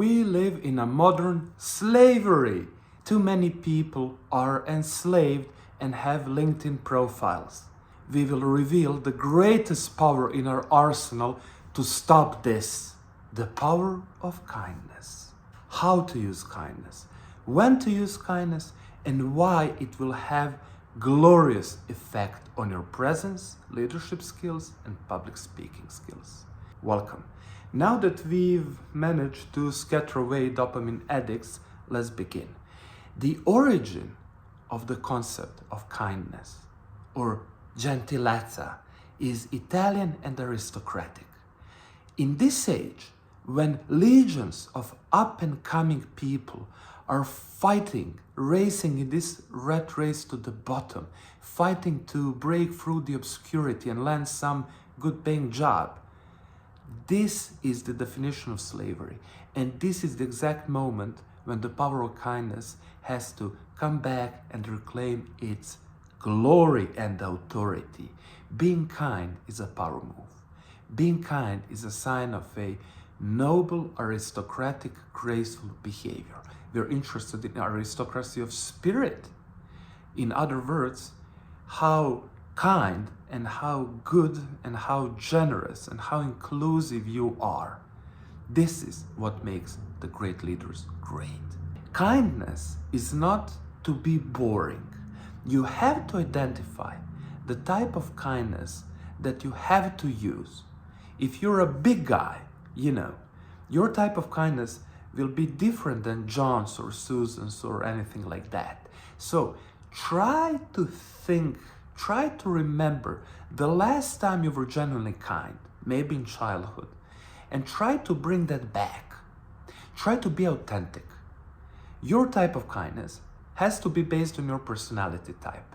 We live in a modern slavery. Too many people are enslaved and have LinkedIn profiles. We will reveal the greatest power in our arsenal to stop this. The power of kindness. How to use kindness, when to use kindness, and why it will have glorious effect on your presence, leadership skills, and public speaking skills. Welcome. Now that we've managed to scatter away dopamine addicts, let's begin. The origin of the concept of kindness, or gentilezza, is Italian and aristocratic. In this age, when legions of up-and-coming people are fighting, racing in this rat race to the bottom, fighting to break through the obscurity and land some good-paying job, this is the definition of slavery. And this is the exact moment when the power of kindness has to come back and reclaim its glory and authority. Being kind is a power move. Being kind is a sign of a noble, aristocratic, graceful behavior. We're interested in aristocracy of spirit. In other words, how kind and how good and how generous and how inclusive you are. This is what makes the great leaders great. Kindness is not to be boring. You have to identify the type of kindness that you have to use. If you're a big guy, your type of kindness will be different than John's or Susan's or anything like that. So try to remember the last time you were genuinely kind, maybe in childhood, and try to bring that back. Try to be authentic. Your type of kindness has to be based on your personality type.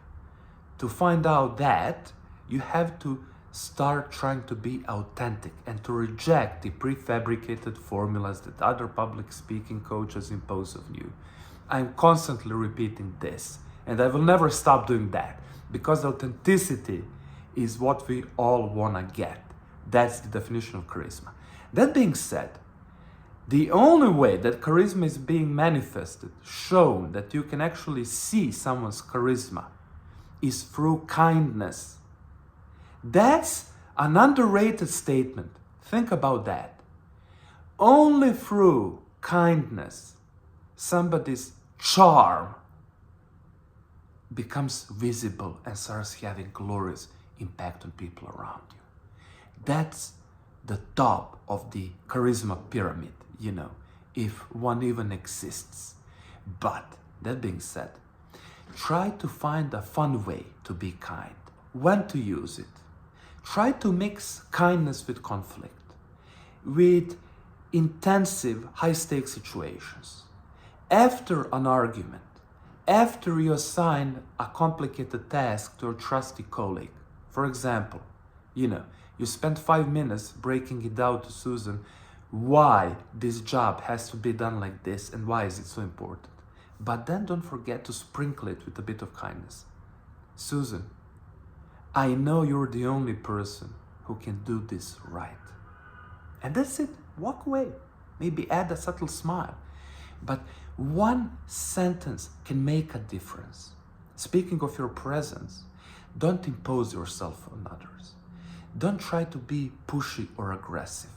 To find out that, you have to start trying to be authentic and to reject the prefabricated formulas that other public speaking coaches impose on you. I'm constantly repeating this, and I will never stop doing that, because authenticity is what we all want to get. That's the definition of charisma. That being said, the only way that charisma is being manifested, shown, that you can actually see someone's charisma, is through kindness. That's an underrated statement. Think about that. Only through kindness, somebody's charm becomes visible and starts having glorious impact on people around you. That's the top of the charisma pyramid, if one even exists. But that being said, try to find a fun way to be kind. When to use it. Try to mix kindness with conflict, with intensive, high-stakes situations. After an argument, after you assign a complicated task to a trusty colleague, for example, you spent 5 minutes breaking it down to Susan why this job has to be done like this and why is it so important. But then don't forget to sprinkle it with a bit of kindness. Susan, I know you're the only person who can do this right. And that's it. Walk away. Maybe add a subtle smile. But one sentence can make a difference. Speaking of your presence, don't impose yourself on others. Don't try to be pushy or aggressive.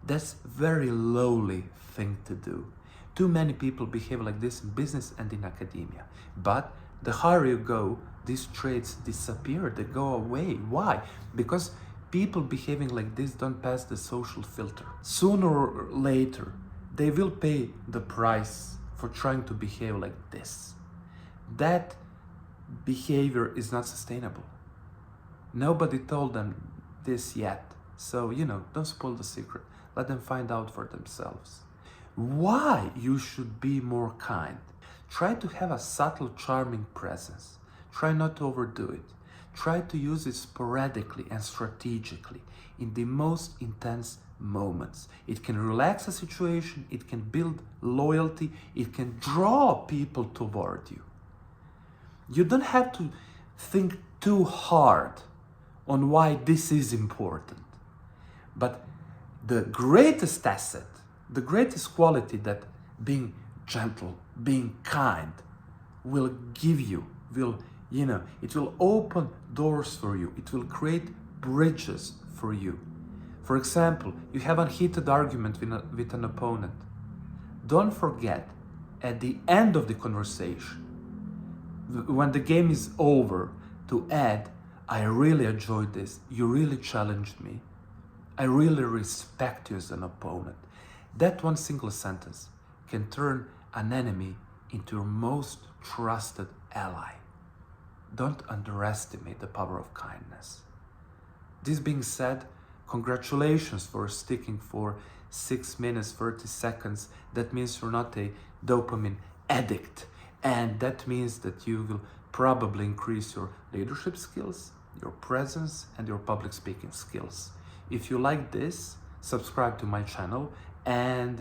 That's a very lowly thing to do. Too many people behave like this in business and in academia. But the higher you go, these traits disappear, they go away. Why? Because people behaving like this don't pass the social filter. Sooner or later, they will pay the price for trying to behave like this. That behavior is not sustainable. Nobody told them this yet. So, don't spoil the secret. Let them find out for themselves. Why you should be more kind? Try to have a subtle, charming presence. Try not to overdo it. Try to use it sporadically and strategically in the most intense moments. It can relax a situation, it can build loyalty, it can draw people toward you. You don't have to think too hard on why this is important. But the greatest asset The greatest quality that being gentle, being kind will give you, it will open doors for you. It will create bridges for you. For example, you have a heated argument with an opponent. Don't forget, at the end of the conversation, when the game is over, to add, I really enjoyed this. You really challenged me. I really respect you as an opponent. That one single sentence can turn an enemy into your most trusted ally. Don't underestimate the power of kindness. This being said, congratulations for sticking for 6 minutes, 30 seconds. That means you're not a dopamine addict. And that means that you will probably increase your leadership skills, your presence, and your public speaking skills. If you like this, subscribe to my channel and,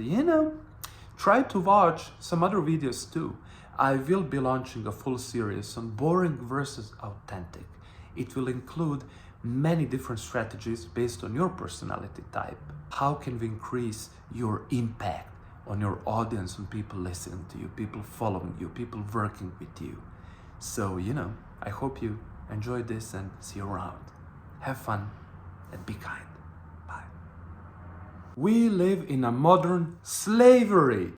try to watch some other videos too. I will be launching a full series on boring versus authentic. It will include many different strategies based on your personality type. How can we increase your impact on your audience, on people listening to you, people following you, people working with you? So, I hope you enjoyed this and see you around. Have fun and be kind. Bye. We live in a modern slavery.